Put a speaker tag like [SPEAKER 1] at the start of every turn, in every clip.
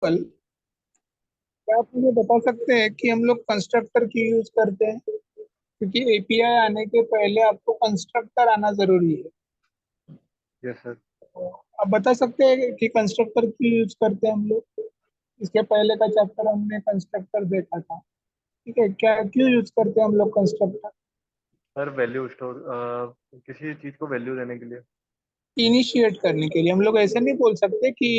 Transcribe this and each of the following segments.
[SPEAKER 1] कल क्या आप मुझे बता सकते हैं कि हम लोग कंस्ट्रक्टर क्यों यूज करते हैं? क्योंकि एपीआई आने के पहले आपको कंस्ट्रक्टर आना जरूरी है।
[SPEAKER 2] Yes sir.
[SPEAKER 1] तो आप बता सकते हैं कि कंस्ट्रक्टर क्यों यूज करते हैं हम लोग? इसके पहले का चैप्टर हमने कंस्ट्रक्टर देखा था। ठीक है, क्या क्यों यूज करते हैं हम लोग कंस्ट्रक्टर?
[SPEAKER 2] सर वैल्यू स्टोर, किसी चीज को वैल्यू देने के लिए।
[SPEAKER 1] इनिशिएट करने के लिए। हम लोग ऐसे नहीं बोल सकते कि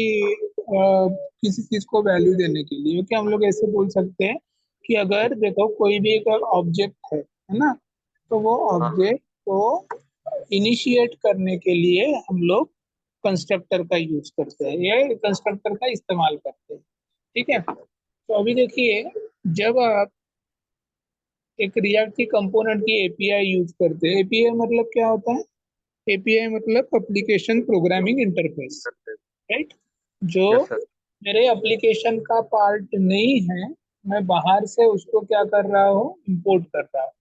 [SPEAKER 1] किसी चीज को वैल्यू देने के लिए, क्योंकि हम लोग ऐसे बोल सकते हैं कि अगर देखो कोई भी एक ऑब्जेक्ट है ना, तो वो
[SPEAKER 2] हाँ।
[SPEAKER 1] ऑब्जेक्ट को इनिशिएट करने के लिए हम लोग कंस्ट्रक्टर का यूज करते हैं या कंस्ट्रक्टर का इस्तेमाल करते हैं। ठीक है,
[SPEAKER 2] यस सर।
[SPEAKER 1] तो अभी देखिए, जब आप एक रिएक्ट की कंपोनेंट की एपीआई यूज करते हैं, एपीआई मतलब क्या होता है? एपीआई मतलब एप्लीकेशन प्रोग्रामिंग इंटरफेस, राइट? जो
[SPEAKER 2] यस सर।
[SPEAKER 1] मेरे एप्लीकेशन का पार्ट नहीं है, मैं बाहर से उसको क्या कर रहा हूँ, इंपोर्ट कर रहा हूँ।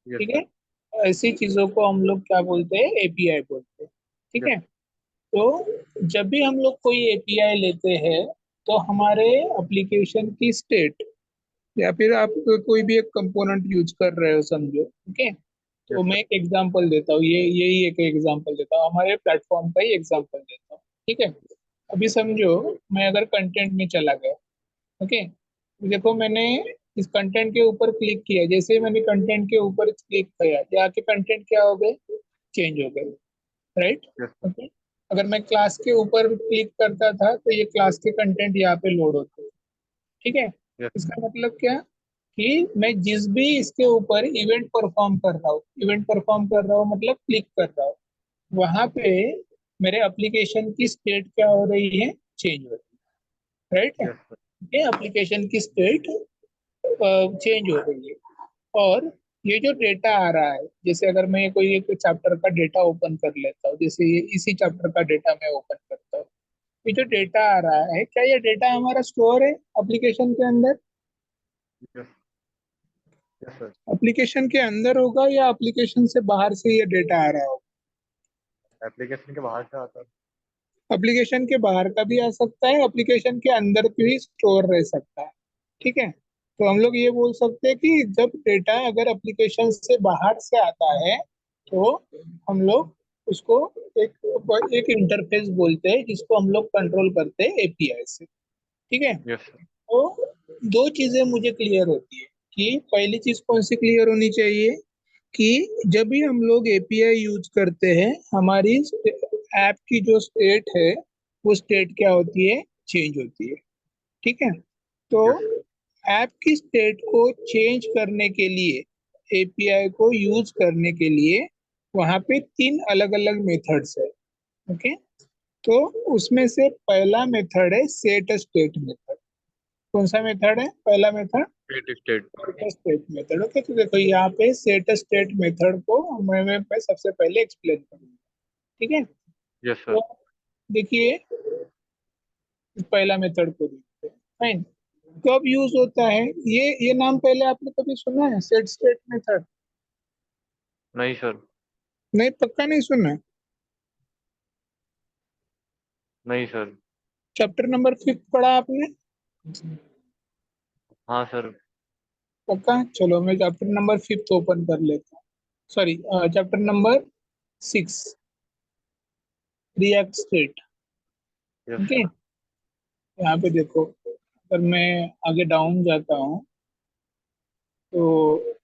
[SPEAKER 2] यस
[SPEAKER 1] ठीक
[SPEAKER 2] सर।
[SPEAKER 1] है, ऐसी चीजों को हम लोग क्या बोलते हैं, एपीआई बोलते हैं। ठीक
[SPEAKER 2] यस।
[SPEAKER 1] है, तो जब भी हम लोग कोई एपीआई लेते हैं, तो हमारे एप्लीकेशन की स्टेट, या फिर आप कोई भी एक कंपोनेंट यूज कर रहे हो समझो, ठीक है, तो
[SPEAKER 2] यस
[SPEAKER 1] मैं
[SPEAKER 2] सर।
[SPEAKER 1] एक एग्जांपल देता हूँ, ये यही एक एग्जांपल देता हूँ, हमारे प्लेटफॉर्म का ही एग्जांपल देता हूँ। ठीक है, अभी समझो मैं अगर कंटेंट में चला गया, ओके, तो देखो मैंने इस कंटेंट के ऊपर क्लिक किया, जैसे ही मैंने कंटेंट के ऊपर क्लिक किया, यहाँ के कंटेंट क्या हो गए, चेंज हो गए, राइट?
[SPEAKER 2] Yes sir.
[SPEAKER 1] ओके, अगर मैं क्लास के ऊपर क्लिक करता था तो ये क्लास के कंटेंट यहाँ पे लोड होते। ठीक है,
[SPEAKER 2] यस
[SPEAKER 1] इसका मतलब क्या, कि मैं जिस भी इसके ऊपर इवेंट परफॉर्म कर रहा हूँ, इवेंट परफॉर्म कर रहा हूँ मतलब क्लिक कर रहा हूँ, वहां पे मेरे एप्लीकेशन की स्टेट क्या हो रही है, चेंज हो रही है, राइट है?
[SPEAKER 2] Yes sir.
[SPEAKER 1] ये एप्लीकेशन की स्टेट चेंज हो रही है। और ये जो डेटा आ रहा है, जैसे अगर मैं कोई एक चैप्टर का डेटा ओपन कर लेता हूँ, जैसे ये इसी चैप्टर का डेटा मैं ओपन करता हूँ, ये जो डेटा आ रहा है, क्या ये डेटा हमारा स्टोर है एप्लीकेशन के अंदर?
[SPEAKER 2] यस। Yes sir.
[SPEAKER 1] एप्लीकेशन के अंदर होगा या एप्लीकेशन से बाहर से ये डेटा आ रहा होगा?
[SPEAKER 2] एप्लीकेशन के बाहर से आता है।
[SPEAKER 1] एप्लीकेशन के बाहर का भी आ सकता है, एप्लीकेशन के अंदर भी स्टोर रह सकता है। ठीक है, तो हम लोग ये बोल सकते हैं कि जब डेटा अगर एप्लीकेशन से बाहर से आता है, तो हम लोग उसको एक एक इंटरफेस बोलते हैं, जिसको हम लोग कंट्रोल करते हैं एपीआई से। ठीक है,
[SPEAKER 2] यस सर।
[SPEAKER 1] तो दो चीजें मुझे क्लियर होती है, कि पहली चीज कौन सी क्लियर होनी चाहिए, कि जब भी हम लोग एपीआई यूज करते हैं, हमारी ऐप की जो स्टेट है, वो स्टेट क्या होती है, चेंज होती है। ठीक है, तो
[SPEAKER 2] यस सर।
[SPEAKER 1] ऐप की स्टेट को चेंज करने के लिए, एपीआई को यूज करने के लिए, वहां पे तीन अलग अलग मेथड्स है। ओके, तो उसमें से पहला मेथड है सेट स्टेट मेथड। कौन सा मेथड है पहला method?
[SPEAKER 2] State state.
[SPEAKER 1] Set state method. Okay, तो देखो यहाँ पे सेट स्टेट मेथड को मैं सबसे पहले एक्सप्लेन करूंगा। ठीक है,
[SPEAKER 2] यस
[SPEAKER 1] तो
[SPEAKER 2] सर।
[SPEAKER 1] देखिए, पहला मेथड को देखते हैं। फाइन, कब यूज होता है ये नाम पहले आपने कभी सुना है, सेट स्टेट मेथड?
[SPEAKER 2] नहीं सर।
[SPEAKER 1] नहीं, पक्का नहीं सुना है?
[SPEAKER 2] नहीं सर।
[SPEAKER 1] चैप्टर नंबर 5 पढ़ा आपने?
[SPEAKER 2] हाँ सर।
[SPEAKER 1] पक्का, चलो मैं चैप्टर नंबर 5 ओपन कर लेता हूँ। Sorry, chapter number 6, react state.
[SPEAKER 2] Yes
[SPEAKER 1] okay,
[SPEAKER 2] sir.
[SPEAKER 1] यहाँ पे देखो, अगर मैं आगे डाउन जाता हूँ, तो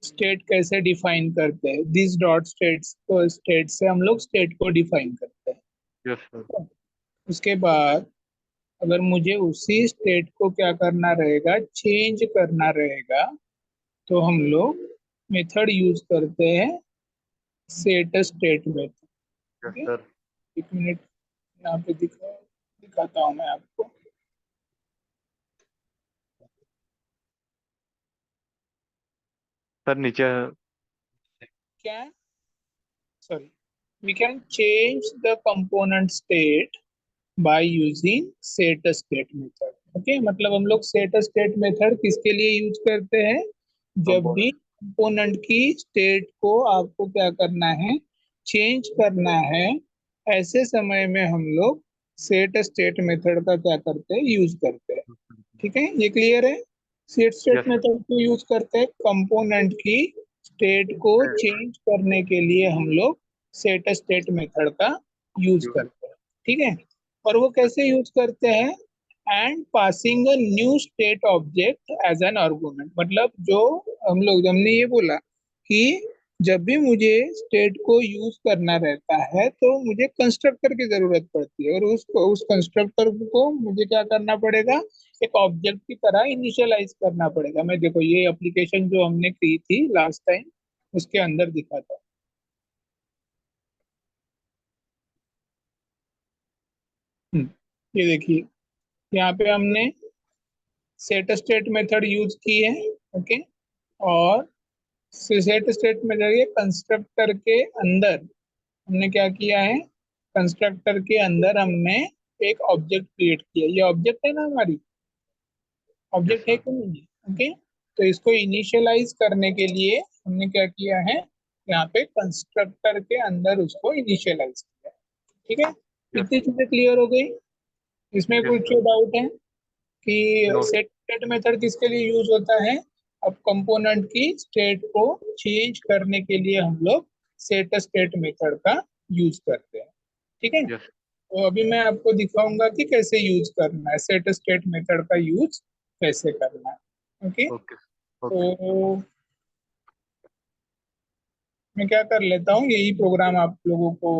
[SPEAKER 1] स्टेट कैसे डिफाइन करते हैं, दिस डॉट स्टेट्स को, स्टेट से हम लोग स्टेट को डिफाइन करते हैं।
[SPEAKER 2] Yes sir.
[SPEAKER 1] उसके बाद अगर मुझे उसी स्टेट को क्या करना रहेगा, चेंज करना रहेगा, तो हम लोग मेथड यूज करते हैं, सेट स्टेट मेथड।
[SPEAKER 2] यस
[SPEAKER 1] ठीक है,
[SPEAKER 2] सर।
[SPEAKER 1] एक मिनट, यहाँ पे दिखाता हूँ मैं आपको।
[SPEAKER 2] सर नीचे।
[SPEAKER 1] क्या, sorry, we can change the component state by using set state method। Okay, मतलब हम लोग सेट स्टेट मेथड किसके लिए यूज करते हैं, जब भी
[SPEAKER 2] कंपोनेंट।
[SPEAKER 1] कंपोनेंट की स्टेट को आपको क्या करना है, चेंज करना है, ऐसे समय में हम लोग सेट स्टेट मेथड का क्या करते हैं, यूज करते हैं। ठीक है, ये क्लियर है। सेट स्टेट
[SPEAKER 2] यस
[SPEAKER 1] मेथड को यूज करते हैं कंपोनेंट की स्टेट को चेंज करने के लिए, हम लोग सेट स्टेट मेथड का यूज करते हैं। ठीक है, और वो कैसे यूज करते हैं, and passing a new state object as an argument. मतलब जो हमने ये बोला कि जब भी मुझे स्टेट को यूज करना रहता है तो मुझे कंस्ट्रक्टर की जरूरत पड़ती है, और उस कंस्ट्रक्टर को मुझे क्या करना पड़ेगा, एक ऑब्जेक्ट की तरह इनिशियलाइज करना पड़ेगा। मैं देखो ये एप्लीकेशन जो हमने की थी लास्ट टाइम, उसके अंदर दिखा था। ये देखिए, यहाँ पे हमने सेट स्टेट मेथड यूज की है। ओके, और सेट स्टेट मेथड के कंस्ट्रक्टर के अंदर हमने क्या किया है, कंस्ट्रक्टर के अंदर हमने एक ऑब्जेक्ट क्रिएट किया। ये ऑब्जेक्ट है ना हमारी,
[SPEAKER 2] यस
[SPEAKER 1] ऑब्जेक्ट है
[SPEAKER 2] सर।
[SPEAKER 1] कि नहीं है। ओके, तो इसको इनिशियलाइज करने के लिए हमने क्या किया है, यहाँ पे कंस्ट्रक्टर के अंदर उसको इनिशियलाइज किया। ठीक है,
[SPEAKER 2] यस
[SPEAKER 1] इतनी चीजें क्लियर हो गई। इसमें
[SPEAKER 2] यस
[SPEAKER 1] कुछ
[SPEAKER 2] सर।
[SPEAKER 1] डाउट है कि
[SPEAKER 2] नो
[SPEAKER 1] सेट स्टेट मेथड किसके लिए यूज होता है, अब कंपोनेंट की स्टेट को चेंज करने के लिए हम लोग सेट स्टेट मेथड का यूज करते हैं। ठीक है,
[SPEAKER 2] यस।
[SPEAKER 1] तो अभी मैं आपको दिखाऊंगा कि कैसे यूज करना है, सेट स्टेट मेथड का यूज कैसे करना है। Okay,
[SPEAKER 2] okay okay.
[SPEAKER 1] तो मैं क्या कर लेता हूँ, यही प्रोग्राम आप लोगों को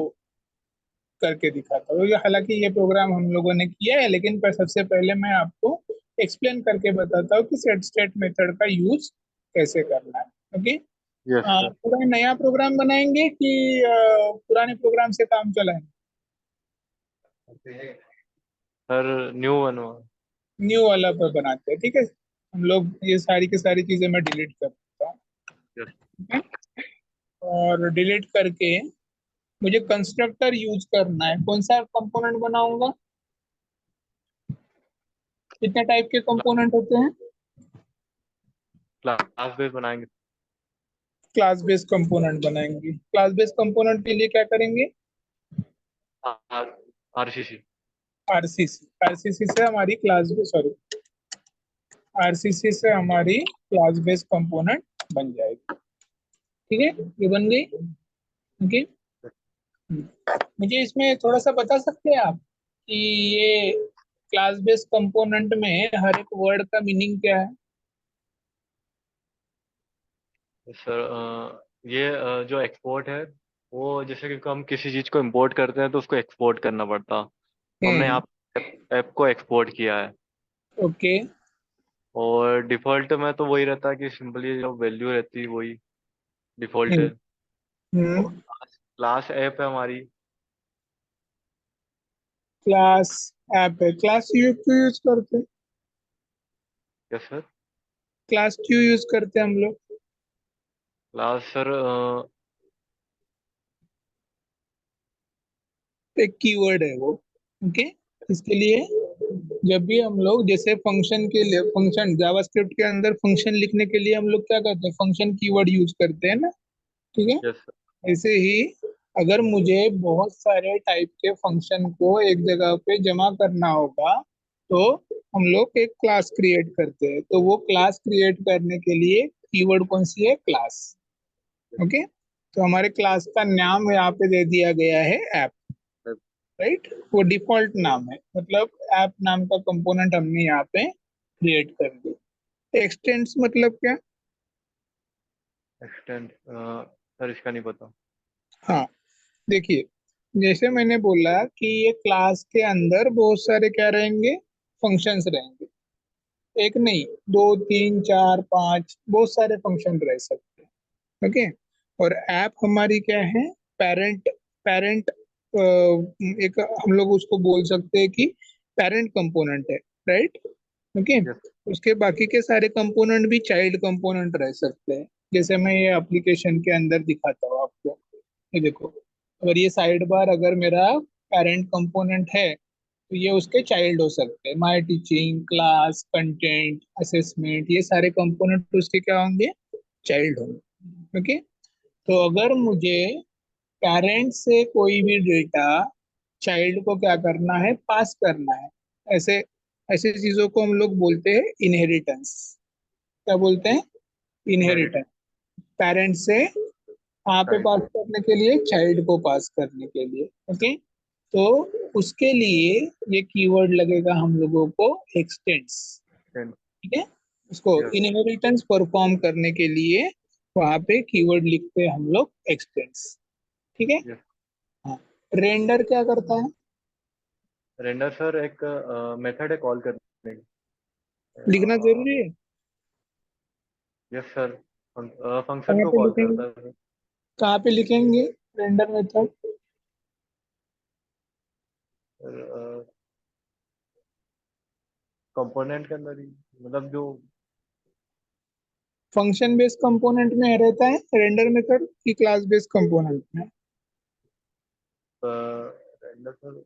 [SPEAKER 1] करके दिखाता हूँ। हालांकि ये प्रोग्राम हम लोगों ने किया है, लेकिन पर सबसे पहले मैं आपको एक्सप्लेन करके बताता हूँ कि सेट स्टेट मेथड का यूज कैसे करना है। Okay,
[SPEAKER 2] yes sir.
[SPEAKER 1] पूरा नया प्रोग्राम बनाएंगे कि पुराने प्रोग्राम से काम चलाएंगे।
[SPEAKER 2] सर न्यू बनवा।
[SPEAKER 1] न्यू वाला पर बनाते हैं, ठीक है। हम लोग ये सारी की सारी चीजें मैं डिलीट कर देता हूँ।
[SPEAKER 2] यस
[SPEAKER 1] ठीक है? और डिलीट करके मुझे कंस्ट्रक्टर यूज करना है। कौन सा कंपोनेंट बनाऊंगा, कितने टाइप के कंपोनेंट होते हैं,
[SPEAKER 2] क्लास बेस बनाएंगे।
[SPEAKER 1] क्लास बेस्ड कंपोनेंट बनाएंगे। क्लास बेस्ड कंपोनेंट के लिए क्या करेंगे,
[SPEAKER 2] आरसीसी।
[SPEAKER 1] आरसीसी। आरसीसी से हमारी क्लास बेस, सॉरी, आरसीसी से हमारी क्लास बेस्ड कंपोनेंट बन जाएगी। ठीक है, ये बन गई। ओके, मुझे इसमें थोड़ा सा बता सकते हैं आप कि ये क्लास बेस्ड कंपोनेंट में हर एक वर्ड का मीनिंग क्या है।
[SPEAKER 2] सर ये जो एक्सपोर्ट है वो जैसे कि हम किसी चीज को इंपोर्ट करते हैं तो उसको एक्सपोर्ट करना पड़ता। तो हमने
[SPEAKER 1] हम्म।
[SPEAKER 2] यहाँ ऐप को एक्सपोर्ट किया है।
[SPEAKER 1] ओके।
[SPEAKER 2] और डिफॉल्ट में तो वही रहता है कि सिंपली जो वैल्यू रहती है वही डिफॉल्ट
[SPEAKER 1] हम्म।
[SPEAKER 2] है।
[SPEAKER 1] हम्म।
[SPEAKER 2] और क्लास ऐप है हमारी।
[SPEAKER 1] क्लास ऐप है, क्लास यू क्यों यूज करते हैं,
[SPEAKER 2] यस सर।
[SPEAKER 1] क्लास क्यों यूज करते हैं हम लोग।
[SPEAKER 2] क्लास सर
[SPEAKER 1] एक कीवर्ड है वो। ओके, इसके लिए जब भी हम लोग जैसे फंक्शन के लिए, फंक्शन जावास्क्रिप्ट के अंदर फंक्शन लिखने के लिए हम लोग क्या करते हैं, फंक्शन कीवर्ड यूज करते हैं ना। ठीक है,
[SPEAKER 2] यस
[SPEAKER 1] ऐसे ही अगर मुझे बहुत सारे टाइप के फंक्शन को एक जगह पे जमा करना होगा, तो हम लोग एक क्लास क्रिएट करते हैं। तो वो क्लास क्रिएट करने के लिए कीवर्ड कौन सी है, क्लास। ओके, तो हमारे क्लास का नाम यहाँ पे दे दिया गया है ऐप।
[SPEAKER 2] सर।
[SPEAKER 1] राइट, वो डिफॉल्ट नाम है, मतलब ऐप नाम का कंपोनेंट हमने यहाँ पे क्रिएट कर दिया। एक्सटेंड्स मतलब क्या,
[SPEAKER 2] एक्सटेंड सर इसका नहीं पता।
[SPEAKER 1] हाँ, देखिए, जैसे मैंने बोला कि ये क्लास के अंदर बहुत सारे क्या रहेंगे, फंक्शंस रहेंगे। एक नहीं, दो तीन चार पांच, बहुत सारे फंक्शन रह सकते हैं। ओके, और ऐप हमारी क्या है, पेरेंट। पेरेंट एक हम लोग उसको बोल सकते हैं कि पेरेंट कंपोनेंट है। राइट। ओके,
[SPEAKER 2] यस
[SPEAKER 1] उसके बाकी के सारे कंपोनेंट भी चाइल्ड कंपोनेंट रह सकते हैं। जैसे मैं ये एप्लीकेशन के अंदर दिखाता हूँ आपको, ये देखो, अगर ये साइड बार अगर मेरा पेरेंट कंपोनेंट है, तो ये उसके चाइल्ड हो सकते हैं। My teaching, class, content, assessment, ये सारे कंपोनेंट उसके क्या होंगे, चाइल्ड होंगे। ओके, तो अगर मुझे पेरेंट से कोई भी डेटा चाइल्ड को क्या करना है, पास करना है। ऐसे ऐसे चीजों को हम लोग बोलते हैं इनहेरिटेंस। क्या बोलते हैं?
[SPEAKER 2] इनहेरिट।
[SPEAKER 1] इनहेरिटेंस। पेरेंट्स से कहाँ पे
[SPEAKER 2] राइट।
[SPEAKER 1] पास करने के लिए, चाइल्ड को पास करने के लिए। ओके। तो उसके लिए ये कीवर्ड लगेगा हम लोगों को एक्सटेंड्स।
[SPEAKER 2] टेन।
[SPEAKER 1] ठीक है। उसको
[SPEAKER 2] यस।
[SPEAKER 1] इनहेरिटेंस परफॉर्म करने के लिए वहां पे कीवर्ड लिखते हैं हम लोग एक्सटेंड्स। ठीक है।
[SPEAKER 2] यस।
[SPEAKER 1] हाँ। रेंडर क्या करता है?
[SPEAKER 2] रेंडर सर एक मेथड है कॉल करने की।
[SPEAKER 1] लिखना जरूरी है?
[SPEAKER 2] Yes sir. फंक्शन
[SPEAKER 1] कहाँ
[SPEAKER 2] को
[SPEAKER 1] पे
[SPEAKER 2] कॉल
[SPEAKER 1] लिखेंगे?
[SPEAKER 2] करता है सर।
[SPEAKER 1] कहाँ पे लिखेंगे रेंडर मेथड?
[SPEAKER 2] कंपोनेंट के अंदर ही, मतलब जो
[SPEAKER 1] फंक्शन बेस्ड कंपोनेंट में रहता है रेंडर मेथड की क्लास बेस्ड कंपोनेंट में?
[SPEAKER 2] रेंडर सर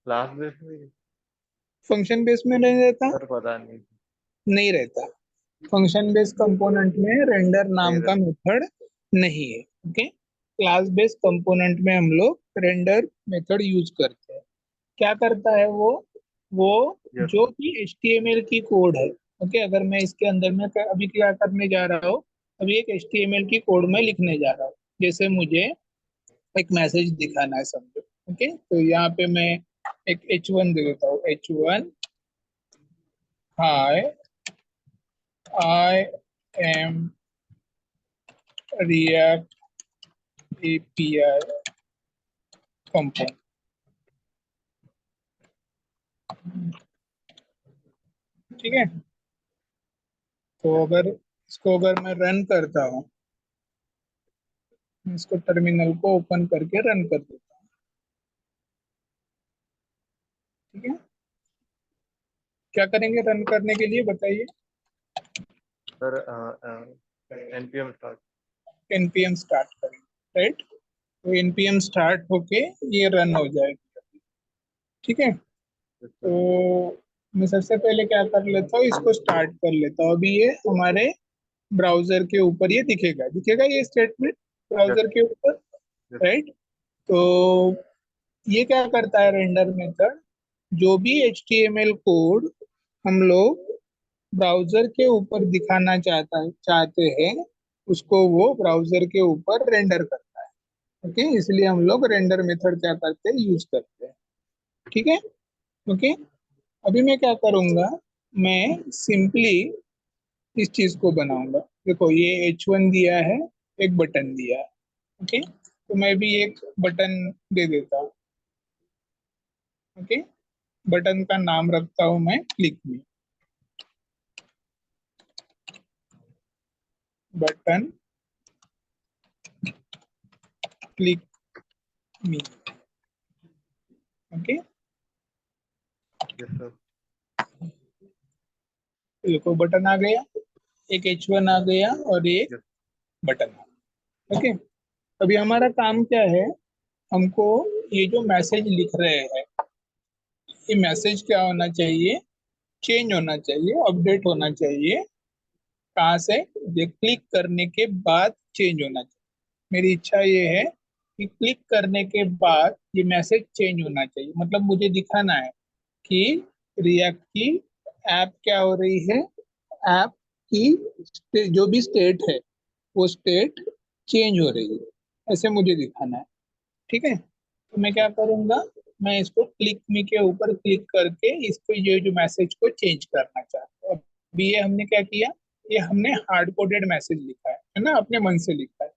[SPEAKER 2] क्लास बेस में।
[SPEAKER 1] फंक्शन बेस्ड में नहीं रहता?
[SPEAKER 2] सर पता नहीं।
[SPEAKER 1] नहीं रहता। फंक्शन बेस्ड कंपोनेंट में रेंडर
[SPEAKER 2] नहीं
[SPEAKER 1] नाम का
[SPEAKER 2] रहता।
[SPEAKER 1] मेथड नहीं है। ओके। क्लास बेस्ड कंपोनेंट में हम लोग रेंडर मेथड यूज करते हैं। क्या करता है वो
[SPEAKER 2] यस
[SPEAKER 1] जो
[SPEAKER 2] सर।
[SPEAKER 1] कि HTML की कोड है। ओके। अगर मैं इसके अंदर में अभी क्या करने जा रहा हूँ, अभी एक HTML की कोड में लिखने जा रहा हूँ। जैसे मुझे एक मैसेज दिखाना है, समझो। ओके। तो यहाँ पे मैं एक H1 दे देता हूँ। H1, hi, I am react API component. ठीक है। तो
[SPEAKER 2] यस सर।
[SPEAKER 1] अगर इसको अगर मैं रन करता हूँ, इसको टर्मिनल को ओपन करके रन कर देता हूँ। ठीक है। क्या करेंगे रन करने के लिए, बताइए?
[SPEAKER 2] Sir npm start.
[SPEAKER 1] npm start करेंगे, राइट? तो npm स्टार्ट होके ये रन हो जाएगा। ठीक है।
[SPEAKER 2] Yes sir.
[SPEAKER 1] तो मैं सबसे पहले क्या कर लेता हूँ, इसको स्टार्ट कर लेता हूँ। अभी ये हमारे ब्राउजर के ऊपर ये दिखेगा, दिखेगा ये स्टेटमेंट
[SPEAKER 2] यस।
[SPEAKER 1] ब्राउजर के ऊपर,
[SPEAKER 2] यस।
[SPEAKER 1] राइट? तो ये क्या करता है रेंडर मेथड, जो भी HTML कोड हम लोग ब्राउजर के ऊपर दिखाना चाहते हैं, उसको वो ब्राउजर के ऊपर रेंडर करता है। ओके। इसलिए हम लोग रेंडर मेथड क्या करते हैं, यूज करते हैं। ठीक है। ओके। अभी मैं क्या करूंगा, मैं सिंपली इस चीज को बनाऊंगा। देखो ये H1 दिया है, एक बटन दिया है। ओके। तो मैं भी एक बटन दे देता हूँ। ओके। बटन का नाम रखता हूँ मैं क्लिक मी। बटन क्लिक मी। ओके।
[SPEAKER 2] Yes sir.
[SPEAKER 1] देखो बटन आ गया, एक H1 आ गया और एक
[SPEAKER 2] यस।
[SPEAKER 1] बटन आ गया। ओके। अभी हमारा काम क्या है, हमको ये जो मैसेज लिख रहे हैं, ये मैसेज क्या होना चाहिए, चेंज होना चाहिए, अपडेट होना चाहिए। कहाँ से? ये क्लिक करने के बाद चेंज होना चाहिए। मेरी इच्छा ये है कि क्लिक करने के बाद ये मैसेज चेंज होना चाहिए। मतलब मुझे दिखाना है कि रिएक्ट की ऐप क्या हो रही है, ऐप की जो भी स्टेट है वो स्टेट चेंज हो रही है, ऐसे मुझे दिखाना है। ठीक है। तो मैं क्या करूंगा, मैं इसको क्लिक मी के ऊपर क्लिक करके इसको ये जो मैसेज को चेंज करना चाहता हूँ। अभी ये हमने क्या किया, ये हमने हार्ड कोडेड मैसेज लिखा है ना, अपने मन से लिखा है।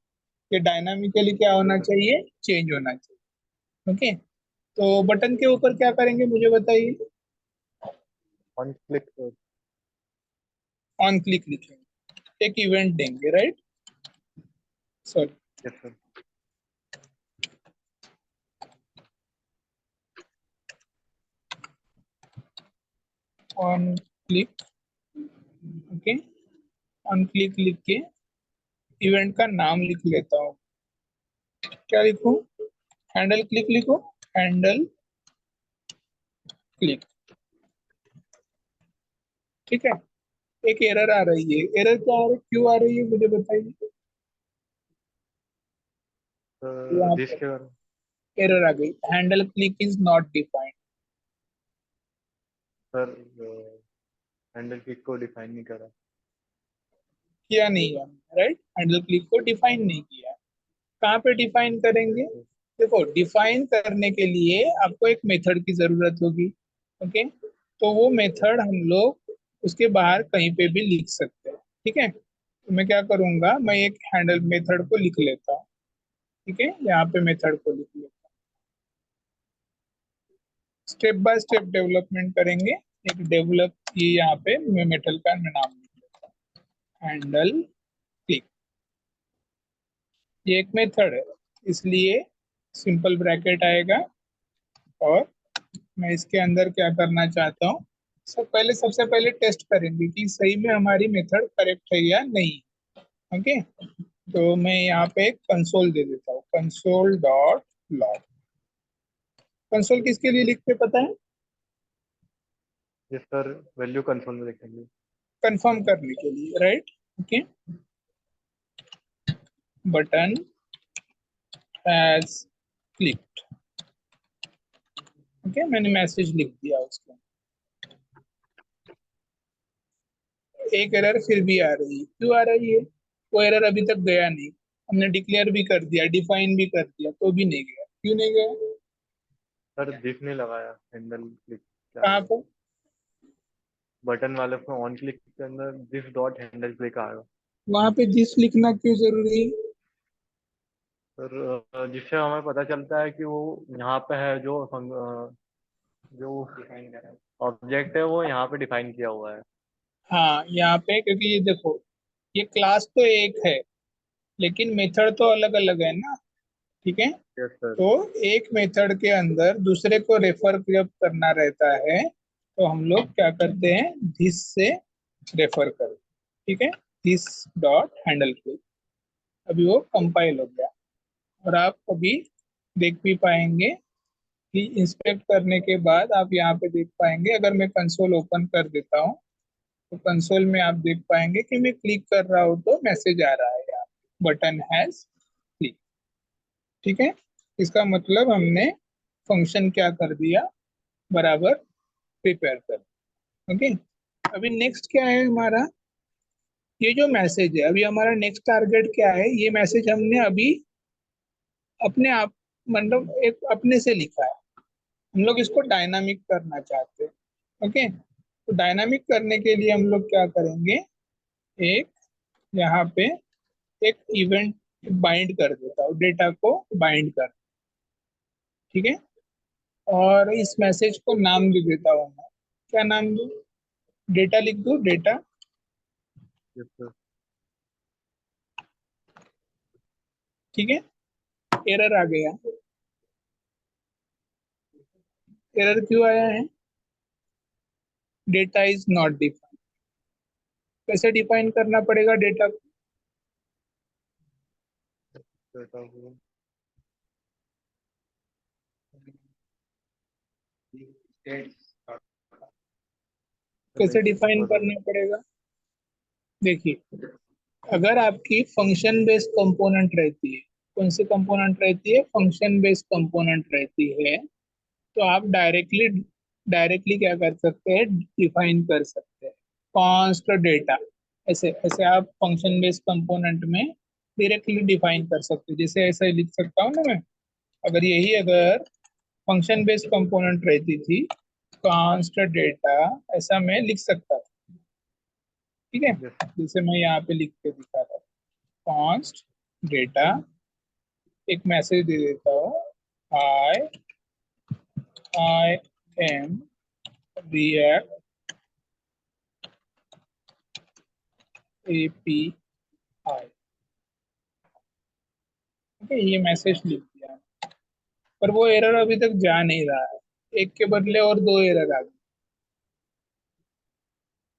[SPEAKER 1] ये डायनामिकली क्या
[SPEAKER 2] यस
[SPEAKER 1] होना
[SPEAKER 2] सर।
[SPEAKER 1] चाहिए, चेंज होना चाहिए। ओके। तो बटन के ऊपर क्या करेंगे मुझे बताइए?
[SPEAKER 2] On click.
[SPEAKER 1] ऑन क्लिक लिखेंगे, एक इवेंट देंगे, right? Sorry.
[SPEAKER 2] Yes sir.
[SPEAKER 1] On click. Okay. On click लिख के इवेंट का नाम लिख लेता हूँ। क्या लिखूं? हैंडल क्लिक लिखो, हैंडल क्लिक। ठीक है। एक एरर आ रही है, एरर क्या आ रही है, क्यों आ रही है मुझे बताइए? यहाँ
[SPEAKER 2] दिस
[SPEAKER 1] पर
[SPEAKER 2] के बारे में।
[SPEAKER 1] एरर आ गई, handle click is not defined.
[SPEAKER 2] Sir handle click को डिफाइन नहीं करा।
[SPEAKER 1] किया नहीं है, राइट, हैंडल क्लिक को डिफाइन नहीं किया। कहाँ पे डिफाइन करेंगे? देखो, डिफाइन करने के लिए आपको एक मेथड की जरूरत होगी। ओके, तो वो मेथड हम लोग उसके बाहर कहीं पे भी लिख सकते हैं। ठीक है, तो मैं क्या करूंगा, मैं एक हैंडल मेथड को लिख लेता हूँ। ठीक है, यहाँ पे मेथड को लिख लेता हूँ। स्टेप बाय स्टेप डेवलपमेंट करेंगे। एक डेवलप, ये यहाँ पे मैं मेथड का मैं नाम लिख लेता हूँ, हैंडल क्लिक। ये एक मेथड है, इसलिए सिंपल ब्रैकेट आएगा। और मैं इसके अंदर क्या करना चाहता हूँ, सबसे पहले टेस्ट करेंगे कि सही में हमारी मेथड करेक्ट है या नहीं। ओके, तो मैं यहाँ पे कंसोल दे देता हूँ, कंसोल डॉट लॉग। कंसोल किसके लिए लिखते पता है?
[SPEAKER 2] ये सर वैल्यू कंसोल में देखेंगे।
[SPEAKER 1] कंफर्म करने के लिए, right. Okay, button has click. Okay, मैंने मैसेज लिख दिया उसको। एक एरर फिर भी आ रही है, क्यों आ रही है? वो एरर अभी तक गया नहीं, हमने डिक्लेयर भी कर दिया, डिफाइन भी कर दिया, तो भी नहीं गया। क्यों नहीं गया?
[SPEAKER 2] सर दिख नहीं लगाया हैंडल क्लिक क्या
[SPEAKER 1] कहाँ
[SPEAKER 2] है।
[SPEAKER 1] पर?
[SPEAKER 2] बटन वाले पे ऑन क्लिक के अंदर दिस डॉट हैंडल क्लिक आएगा।
[SPEAKER 1] वहां पे दिस लिखना क्यों जरूरी है?
[SPEAKER 2] सर जिससे हमें पता चलता है कि वो यहाँ पे है, जो ऑब्जेक्ट है वो यहाँ पे डिफाइन किया हुआ है।
[SPEAKER 1] हाँ, यहाँ पे क्योंकि ये देखो, ये क्लास तो एक है लेकिन मेथड तो अलग अलग है ना। ठीक है,
[SPEAKER 2] यस सर।
[SPEAKER 1] तो एक मेथड के अंदर दूसरे को रेफर जब करना रहता है तो हम लोग क्या करते हैं, दिस से रेफर करते हैं। ठीक है, दिस डॉट हैंडल क्लिक। अभी वो कंपाइल हो गया, और आप अभी देख भी पाएंगे कि इंस्पेक्ट करने के बाद आप यहाँ पे देख पाएंगे, अगर मैं कंसोल ओपन कर देता हूँ तो कंसोल में आप देख पाएंगे कि मैं क्लिक कर रहा हूँ तो मैसेज आ रहा है यहाँ, बटन हैज क्लिक। ठीक है, इसका मतलब हमने फंक्शन क्या कर दिया, बराबर प्रिपेयर कर। ओके, अभी नेक्स्ट क्या है हमारा, ये जो मैसेज है, अभी हमारा नेक्स्ट टारगेट क्या है, ये मैसेज हमने अभी अपने आप, मतलब एक अपने से लिखा है, हम लोग इसको डायनामिक करना चाहते हैं। ओके, तो डायनामिक करने के लिए हम लोग क्या करेंगे, एक यहाँ पे एक इवेंट बाइंड कर देता हूँ, डेटा को बाइंड कर। ठीक है, और इस मैसेज को नाम दे देता हूँ मैं। क्या नाम दूँ? डेटा लिख दूँ, डेटा।
[SPEAKER 2] Yes sir.
[SPEAKER 1] ठीक है, एरर आ गया। एरर क्यों आया है? Data is not defined. कैसे डिफाइन करना पड़ेगा डेटा को?
[SPEAKER 2] करता हूँ। नहीं
[SPEAKER 1] कैसे डिफाइन
[SPEAKER 2] पता
[SPEAKER 1] करना
[SPEAKER 2] सर।
[SPEAKER 1] पड़ेगा? देखिए, अगर आपकी फंक्शन बेस्ड कंपोनेंट रहती है, कौन सी कंपोनेंट रहती है, फंक्शन बेस्ड कंपोनेंट रहती है, तो आप डायरेक्टली डायरेक्टली क्या कर सकते हैं, डिफाइन कर सकते हैं, कॉन्स्ट डेटा। ऐसे ऐसे आप फंक्शन बेस्ड कंपोनेंट में डायरेक्टली डिफाइन कर सकते हैं। जैसे ऐसा ही लिख सकता हूँ ना मैं, अगर यही अगर फंक्शन बेस्ड कंपोनेंट रहती थी, कॉन्स्ट डेटा, ऐसा मैं लिख सकता था। ठीक है,
[SPEAKER 2] यस।
[SPEAKER 1] जैसे मैं यहाँ पे लिख के दिखा रहा हूँ, कॉन्स्ट डेटा, एक मैसेज दे देता हूँ, आई आई एम रिएक्ट एपीआई। ठीक है, ये मैसेज लिख दिया, पर वो एरर अभी तक जा नहीं रहा है, एक के बदले और दो एरर आ गए।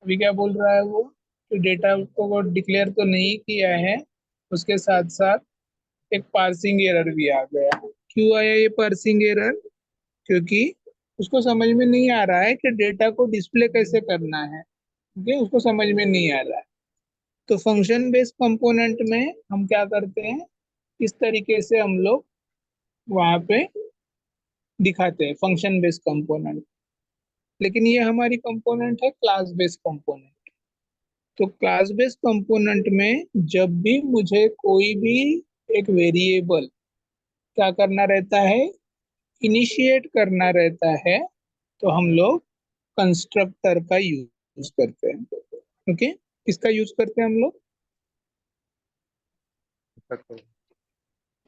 [SPEAKER 1] अभी क्या बोल रहा है वो, कि डेटा को डिक्लेयर तो नहीं किया है, उसके साथ साथ एक पार्सिंग एरर भी आ गया। क्यों आया ये पार्सिंग एरर? क्योंकि उसको समझ में नहीं आ रहा है कि डेटा को डिस्प्ले कैसे करना है। ओके, उसको समझ में नहीं आ रहा है। तो फंक्शन बेस्ड कंपोनेंट में हम क्या करते हैं, इस तरीके से हम लोग वहां पे दिखाते हैं फंक्शन बेस्ड कंपोनेंट। लेकिन ये हमारी कंपोनेंट है क्लास बेस्ड कंपोनेंट। तो क्लास बेस्ड कंपोनेंट में जब भी मुझे कोई भी एक वेरिएबल क्या करना रहता है, इनिशिएट करना रहता है, तो हम लोग कंस्ट्रक्टर का यूज करते हैं। ओके, किसका यूज करते हैं हम लोग?
[SPEAKER 2] सकते हैं।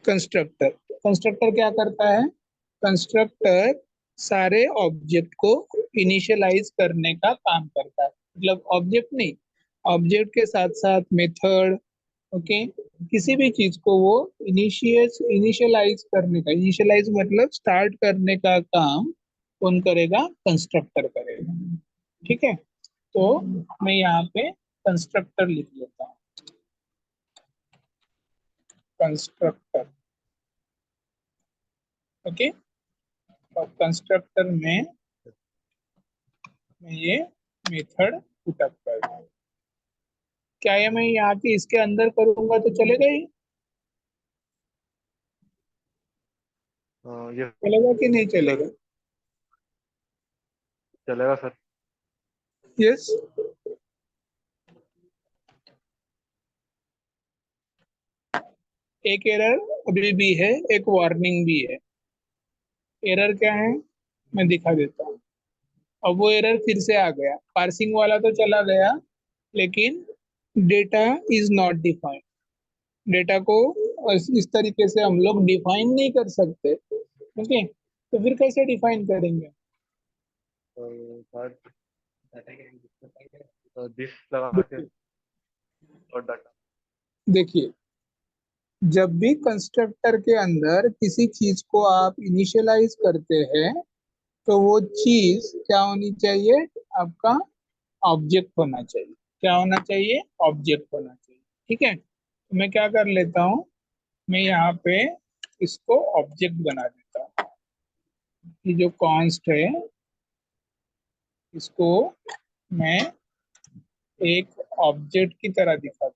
[SPEAKER 1] कंस्ट्रक्टर। कंस्ट्रक्टर क्या करता है? कंस्ट्रक्टर सारे ऑब्जेक्ट को इनिशियलाइज करने का काम करता है। मतलब ऑब्जेक्ट नहीं, ऑब्जेक्ट के साथ साथ मेथड, ओके, किसी भी चीज को वो इनिशियलाइज करने का, इनिशियलाइज मतलब स्टार्ट करने का काम कौन करेगा? कंस्ट्रक्टर करेगा। ठीक है, तो मैं यहाँ पे कंस्ट्रक्टर लिख लेता हूँ, कंस्ट्रक्टर। ओके, और कंस्ट्रक्टर में मैं ये मेथड पुटअप कर दूँ। क्या ये मैं यहाँ के इसके अंदर करूंगा तो चलेगा? ही
[SPEAKER 2] ये
[SPEAKER 1] चलेगा कि नहीं
[SPEAKER 2] सर
[SPEAKER 1] चलेगा?
[SPEAKER 2] चलेगा सर।
[SPEAKER 1] यस। एक एरर अभी भी है, एक वार्निंग भी है। एरर क्या है मैं दिखा देता हूँ। अब वो एरर फिर से आ गया, पार्सिंग वाला तो चला गया, लेकिन data is not defined. Data को इस तरीके से हम लोग डिफाइन नहीं कर सकते। ओके, तो फिर कैसे डिफाइन करेंगे?
[SPEAKER 2] सर दिस लगा के
[SPEAKER 1] देखिए,
[SPEAKER 2] और डाटा।
[SPEAKER 1] देखिए, जब भी कंस्ट्रक्टर के अंदर किसी चीज को आप इनिशियलाइज करते हैं, तो वो चीज क्या होनी चाहिए? आपका ऑब्जेक्ट होना चाहिए। क्या होना चाहिए? ऑब्जेक्ट होना चाहिए। ठीक है, तो मैं क्या कर लेता हूँ, मैं यहाँ पे इसको ऑब्जेक्ट बना देता हूँ। ये जो कॉन्स्ट है, इसको मैं एक ऑब्जेक्ट की तरह दिखाता हूँ।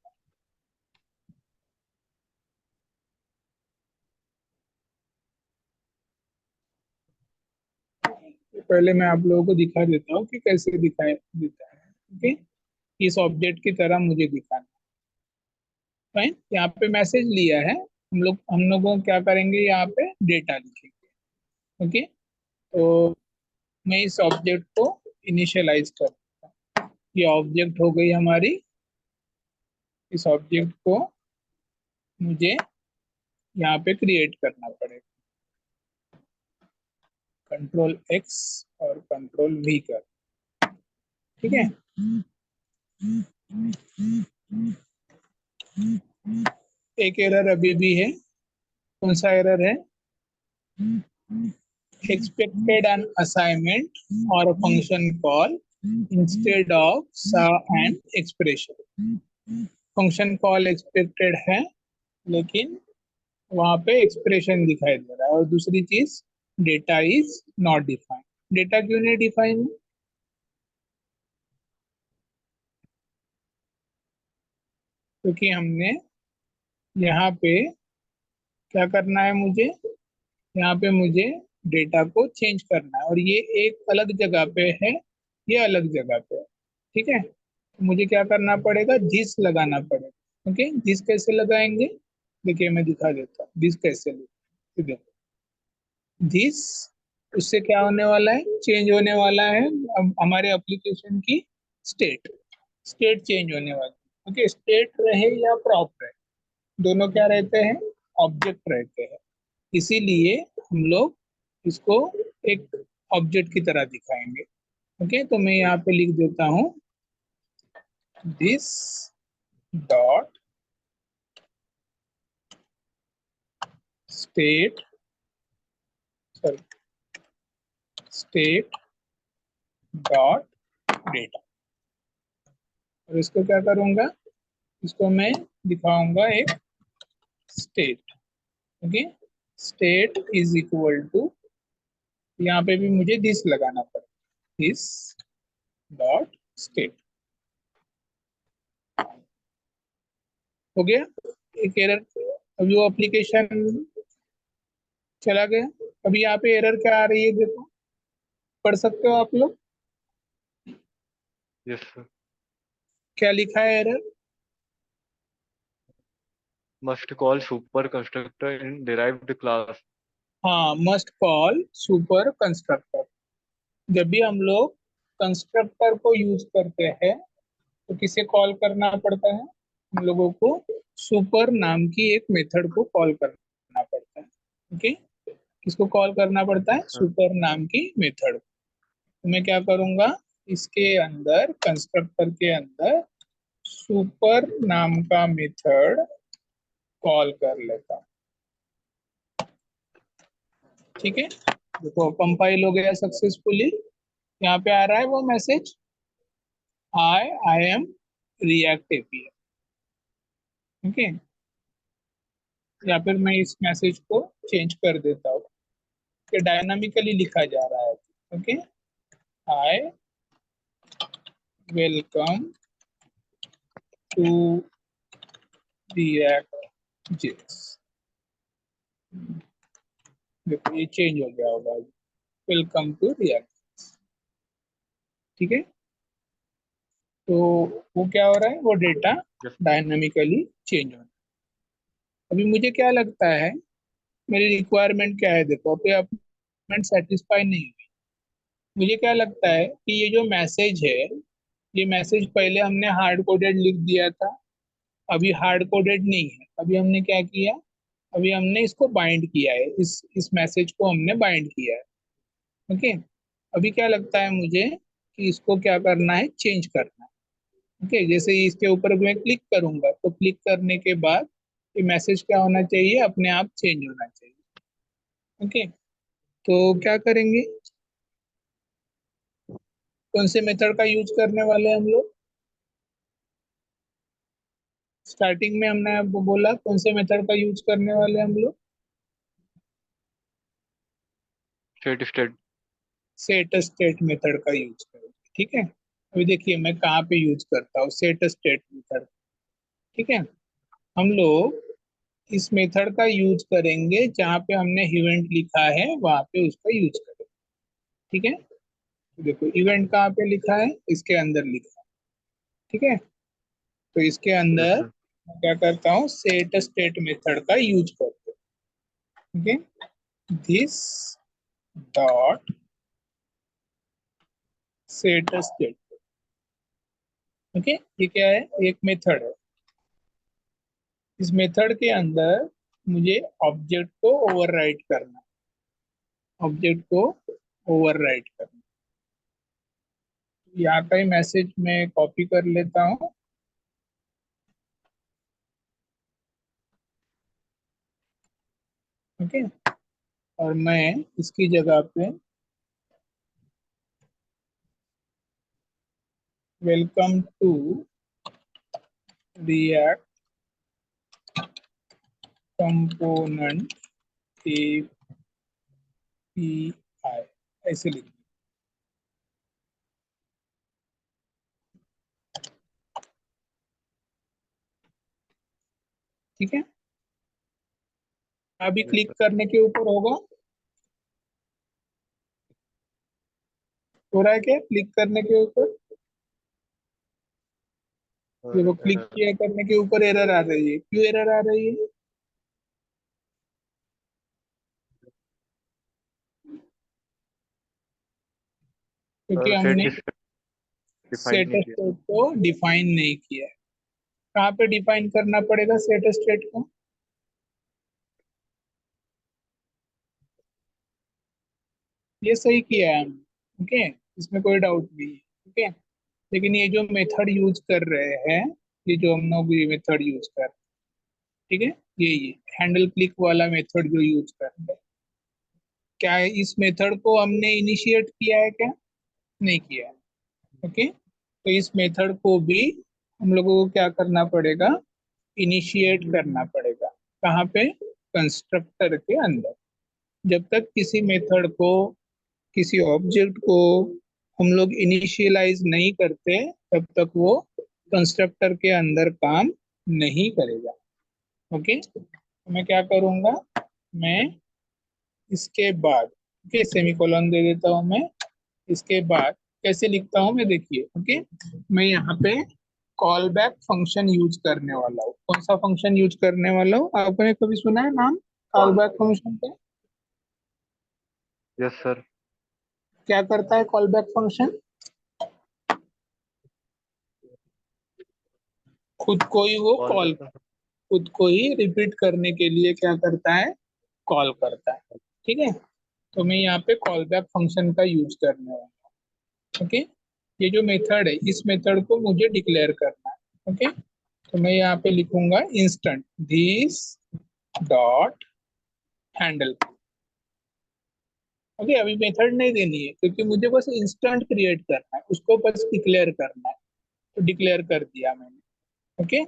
[SPEAKER 1] पहले मैं आप लोगों को दिखा देता हूँ कि कैसे दिखाई देता है। ओके, इस ऑब्जेक्ट की तरह मुझे दिखाना। फाइन, यहाँ पे मैसेज लिया है, हम लोगों क्या करेंगे, यहाँ पे डेटा लिखेंगे। ओके, तो मैं इस ऑब्जेक्ट को इनिशियलाइज कर, ये ऑब्जेक्ट हो गई हमारी। इस ऑब्जेक्ट को मुझे यहाँ पे क्रिएट करना पड़ेगा, कंट्रोल एक्स और कंट्रोल वी कर। ठीक है, एक एरर अभी भी है। कौन सा एरर है? expected an assignment or a function call instead of an expression। Function call expected है, लेकिन वहां पे एक्सप्रेशन दिखाई दे रहा है। और दूसरी चीज, data is not defined. Data क्यों नहीं डिफाइंड? क्योंकि हमने यहाँ पे क्या करना है, मुझे यहाँ पे मुझे डेटा को चेंज करना है, और ये एक अलग जगह पे है, ये अलग जगह पे है। ठीक है, तो मुझे क्या करना पड़ेगा? दिस लगाना पड़ेगा। ओके, दिस कैसे लगाएंगे? देखिए मैं दिखा देता हूँ दिस कैसे लिखेंगे। दिस, उससे क्या होने वाला है? चेंज होने वाला है अब हमारे एप्लीकेशन की स्टेट। स्टेट चेंज होने वाली है। ओके, स्टेट रहे या प्रॉप रहे, दोनों क्या रहते हैं? ऑब्जेक्ट रहते हैं। इसीलिए हम लोग इसको एक ऑब्जेक्ट की तरह दिखाएंगे। ओके, तो मैं यहाँ पे लिख देता हूँ this dot state, sorry, state dot data. और इसको क्या करूंगा? इसको मैं दिखाऊंगा एक state. Okay, state is equal to, यहाँ पे भी मुझे दिस लगाना पड़ेगा, दिस डॉट स्टेट। हो गया एक एरर। अब जो एप्लीकेशन चला गया। अभी यहाँ पे एरर क्या आ रही है देखो, पढ़ सकते हो आप लोग?
[SPEAKER 2] Yes sir.
[SPEAKER 1] क्या लिखा है error?
[SPEAKER 2] Must call super constructor in derived class.
[SPEAKER 1] हाँ, मस्ट कॉल सुपर कंस्ट्रक्टर। जब भी हम लोग कंस्ट्रक्टर को यूज करते हैं तो किसे कॉल करना पड़ता है? हम लोगों को सुपर नाम की एक मेथड को कॉल करना पड़ता है। ओके, किसको कॉल करना पड़ता है?
[SPEAKER 2] Yes sir.
[SPEAKER 1] सुपर नाम की मेथड। तो मैं क्या करूंगा, इसके अंदर कंस्ट्रक्टर के अंदर सुपर नाम का मेथड कॉल कर लेता हूं। ठीक है, देखो कंपाइल हो गया सक्सेसफुली। यहाँ पे आ रहा है वो message, I am react API. Okay, या फिर मैं इस मैसेज को चेंज कर देता हूँ कि डायनामिकली लिखा जा रहा है। Okay, I welcome to React JS. देखो ये चेंज हो गया होगा, वेलकम टू रिएक्ट। ठीक है, तो वो क्या हो रहा है, वो डेटा
[SPEAKER 2] यस।
[SPEAKER 1] डायनामिकली चेंज हो रहा है। अभी मुझे क्या लगता है, मेरी रिक्वायरमेंट क्या है, देखो अभी अपमेंट सेटिस्फाई नहीं हुई। मुझे क्या लगता है कि ये जो मैसेज है, ये मैसेज पहले हमने हार्ड कोडेड लिख दिया था, अभी हार्ड कोडेड नहीं है। अभी हमने क्या किया, अभी हमने इसको बाइंड किया है, इस मैसेज को हमने बाइंड किया है। ओके, अभी क्या लगता है मुझे कि इसको क्या करना है, चेंज करना है। ओके, जैसे ही इसके ऊपर मैं क्लिक करूंगा तो क्लिक करने के बाद ये मैसेज क्या होना चाहिए, अपने आप चेंज होना चाहिए। ओके, तो क्या करेंगे, कौन से मेथड का यूज करने वाले हैं हम लोग? स्टार्टिंग में हमने आपको बोला कौन से मेथड का यूज करने वाले हैं हम लोग?
[SPEAKER 2] State state.
[SPEAKER 1] Set state method का यूज करेंगे। ठीक है, अभी देखिए मैं कहाँ पे यूज करता हूँ सेट स्टेट मेथड। ठीक है, हम लोग इस मेथड का यूज करेंगे जहाँ पे हमने इवेंट लिखा है वहां पे उसका यूज करेंगे। ठीक है, तो देखो इवेंट कहाँ पे लिखा है, इसके अंदर लिखा है। ठीक है, तो इसके
[SPEAKER 2] यस
[SPEAKER 1] अंदर
[SPEAKER 2] सर।
[SPEAKER 1] मैं क्या करता हूँ, सेट स्टेट मेथड का यूज करते हैं। ठीक है, this dot set state. Okay, ये क्या है, एक मेथड है। इस मेथड के अंदर मुझे ऑब्जेक्ट को ओवरराइड करना, ऑब्जेक्ट को ओवरराइड करना। यहाँ का ही मैसेज मैं कॉपी कर लेता हूँ। ओके, और मैं इसकी जगह पे welcome to React component API ऐसे लिख। ठीक है, अभी
[SPEAKER 2] यस
[SPEAKER 1] क्लिक करने के ऊपर होगा, हो रहा है क्या क्लिक करने के ऊपर? देखो क्लिक
[SPEAKER 2] सर।
[SPEAKER 1] किया करने के ऊपर एरर आ रही है, क्यों एरर आ रही है? क्योंकि
[SPEAKER 2] सेट
[SPEAKER 1] हमने
[SPEAKER 2] डिफाइन
[SPEAKER 1] सेट
[SPEAKER 2] नहीं किया।
[SPEAKER 1] स्टेट को डिफाइन नहीं किया है। कहाँ पे डिफाइन करना पड़ेगा सेट स्टेट को? ये सही किया है हमने। ओके, इसमें कोई डाउट नहीं है। ओके, लेकिन ये जो मेथड यूज कर रहे हैं, ये जो हम लोग ये मेथड यूज कर रहे हैं, ठीक है, ये हैंडल क्लिक वाला मेथड जो यूज कर रहे हैं, क्या है, इस मेथड को हमने इनिशिएट किया है क्या? नहीं किया है। ओके, तो इस मेथड को भी हम लोगों को क्या करना पड़ेगा, इनिशिएट करना पड़ेगा। कहाँ पे? कंस्ट्रक्टर के अंदर। जब तक किसी मेथड को, किसी ऑब्जेक्ट को हम लोग इनिशियलाइज नहीं करते, तब तक वो कंस्ट्रक्टर के अंदर काम नहीं करेगा। ओके, तो मैं क्या करूंगा, मैं इसके बाद ओके सेमीकोलन दे देता हूँ मैं। इसके बाद कैसे लिखता हूँ मैं, देखिए ओके। मैं यहाँ पे कॉल बैक फंक्शन यूज करने वाला हूँ। कौन सा फंक्शन यूज करने वाला हूँ, आपने कभी सुना है नाम कॉल बैक फंक्शन का?
[SPEAKER 2] Yes sir.
[SPEAKER 1] क्या करता है कॉल बैक फंक्शन? खुद को ही वो
[SPEAKER 2] कॉल
[SPEAKER 1] कॉल,
[SPEAKER 2] करता हूँ।
[SPEAKER 1] खुद को ही रिपीट करने के लिए क्या करता है, कॉल करता है। ठीक है, तो मैं यहाँ पे कॉल बैक फंक्शन का यूज करने वाला हूँ। ओके, ये जो मेथड है इस मेथड को मुझे डिक्लेयर करना है। ओके, तो मैं यहाँ पे लिखूंगा instant this dot handle. Okay, अभी मेथड नहीं देनी है क्योंकि मुझे बस इंस्टेंट क्रिएट करना है, उसको बस डिक्लेयर करना है। तो डिक्लेयर कर दिया मैंने। ओके,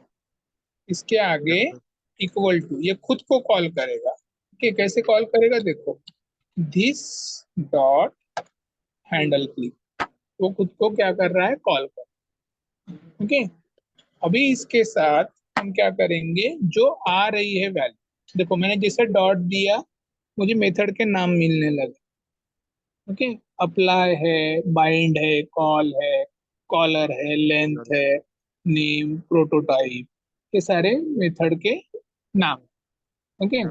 [SPEAKER 1] इसके
[SPEAKER 2] यस
[SPEAKER 1] आगे
[SPEAKER 2] सर।
[SPEAKER 1] इक्वल टू, ये खुद को कॉल करेगा। ओके, कैसे कॉल करेगा देखो, दिस डॉट हैंडल क्लिक। वो खुद को क्या कर रहा है, कॉल कर। ओके, अभी इसके साथ हम क्या करेंगे, जो आ रही है वैल्यू, देखो मैंने जैसे डॉट दिया मुझे मेथड के नाम मिलने लगे। ओके, अप्लाई है, बाइंड है, कॉल है, कॉलर है, लेंथ है, नेम, प्रोटोटाइप, ये सारे मेथड के नाम। ओके,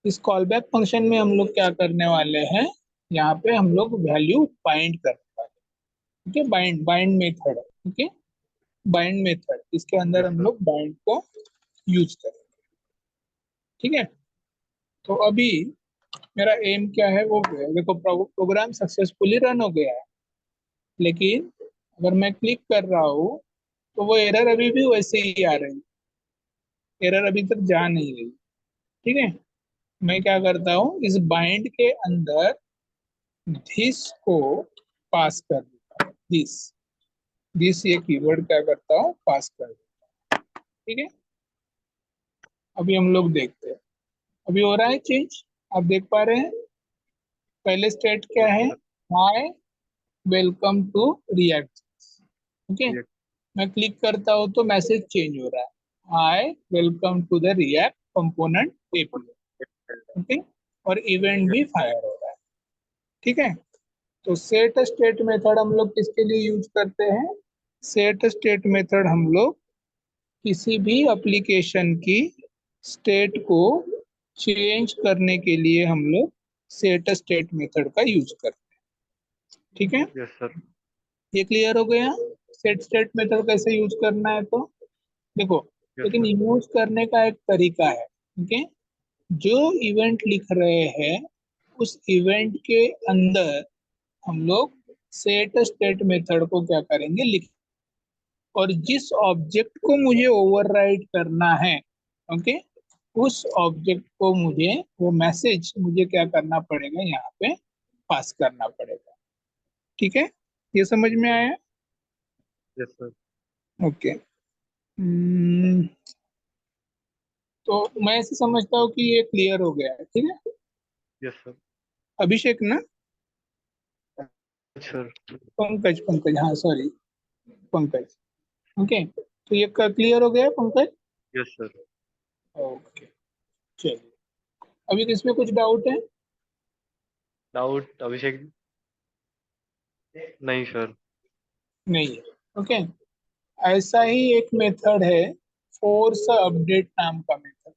[SPEAKER 1] इस कॉल बैक फंक्शन में हम लोग क्या करने वाले हैं, यहाँ पे हम लोग वैल्यू बाइंड करने वाले हैं। ठीक है, बाइंड बाइंड मेथड है। ओके, बाइंड मेथड, इसके अंदर
[SPEAKER 2] यस
[SPEAKER 1] हम
[SPEAKER 2] सर।
[SPEAKER 1] लोग बाइंड को यूज करेंगे। ठीक है, तो अभी मेरा एम क्या है वो गया, देखो प्रोग्राम सक्सेसफुली रन हो गया है। लेकिन अगर मैं क्लिक कर रहा हूँ तो वो एरर अभी भी वैसे ही आ रही है, एरर अभी तक जा नहीं रही। ठीक है, मैं क्या करता हूँ, इस बाइंड के अंदर दिस को पास कर देता हूँ, दिस ये कीवर्ड क्या करता हूँ, पास कर देता हूँ। ठीक है, अभी हम लोग देखते हैं, अभी हो रहा है चेंज, आप देख पा रहे हैं। पहले स्टेट क्या
[SPEAKER 2] यस
[SPEAKER 1] है,
[SPEAKER 2] sir.
[SPEAKER 1] Hi welcome to React. Okay,
[SPEAKER 2] ये
[SPEAKER 1] मैं क्लिक करता हूँ तो मैसेज चेंज हो रहा है, hi welcome to the React component API. Okay, और इवेंट भी फायर हो रहा है। ठीक है, तो सेट स्टेट मेथड हम लोग किसके लिए यूज करते हैं, सेट स्टेट मेथड हम लोग किसी भी एप्लीकेशन की स्टेट को चेंज करने के लिए हम लोग सेट स्टेट मेथड का यूज करते हैं। ठीक है,
[SPEAKER 2] यस सर।
[SPEAKER 1] ये क्लियर हो गया, सेट स्टेट मेथड कैसे यूज करना है तो देखो।
[SPEAKER 2] यस
[SPEAKER 1] लेकिन
[SPEAKER 2] सर।
[SPEAKER 1] यूज करने का एक तरीका है। ओके, जो इवेंट लिख रहे हैं उस इवेंट के अंदर हम लोग सेट स्टेट मेथड को क्या करेंगे, लिख, और जिस ऑब्जेक्ट को मुझे ओवरराइड करना है, ओके, उस ऑब्जेक्ट को मुझे, वो मैसेज मुझे क्या करना पड़ेगा, यहाँ पे पास करना पड़ेगा। ठीक है, ये समझ में आया?
[SPEAKER 2] Yes sir.
[SPEAKER 1] ओके, तो मैं ऐसे समझता हूँ कि ये क्लियर हो गया है। ठीक है,
[SPEAKER 2] यस सर।
[SPEAKER 1] अभिषेक ना,
[SPEAKER 2] सर।
[SPEAKER 1] पंकज, पंकज हाँ सॉरी, पंकज। ओके, तो ये क्लियर हो गया पंकज?
[SPEAKER 2] Yes sir.
[SPEAKER 1] ओके, चलिए, अभी इसमें कुछ डाउट है?
[SPEAKER 2] डाउट अभिषेक? नहीं सर।
[SPEAKER 1] नहीं है। ओके, ऐसा ही एक मेथड है, फोर्स अपडेट नाम का मेथड।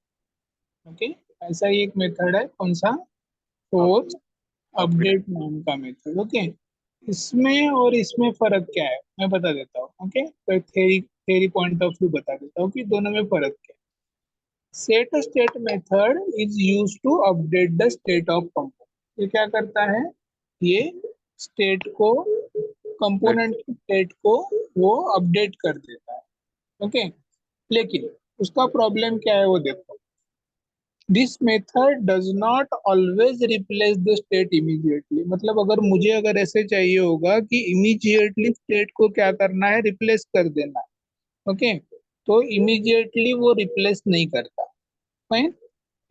[SPEAKER 1] ओके, ऐसा ही एक मेथड है, कौन सा,
[SPEAKER 2] अब
[SPEAKER 1] फोर्स
[SPEAKER 2] अपडेट।
[SPEAKER 1] अपडेट नाम का मेथड। ओके, इसमें और इसमें फर्क क्या है मैं बता देता हूँ। ओके, तो theory theory point of view बता देता हूँ कि दोनों में फर्क क्या है। Set state method is use to update the state of component. ये क्या करता है, ये स्टेट को, कंपोनेंट की स्टेट को वो अपडेट कर देता है। ओके, लेकिन उसका प्रॉब्लम क्या है वो देखो, this method does not always replace the state immediately. मतलब अगर मुझे, अगर ऐसे चाहिए होगा कि इमीडिएटली स्टेट को क्या करना है, रिप्लेस कर देना है, ओके, तो इमीडिएटली वो रिप्लेस नहीं करता। Fine,
[SPEAKER 2] yes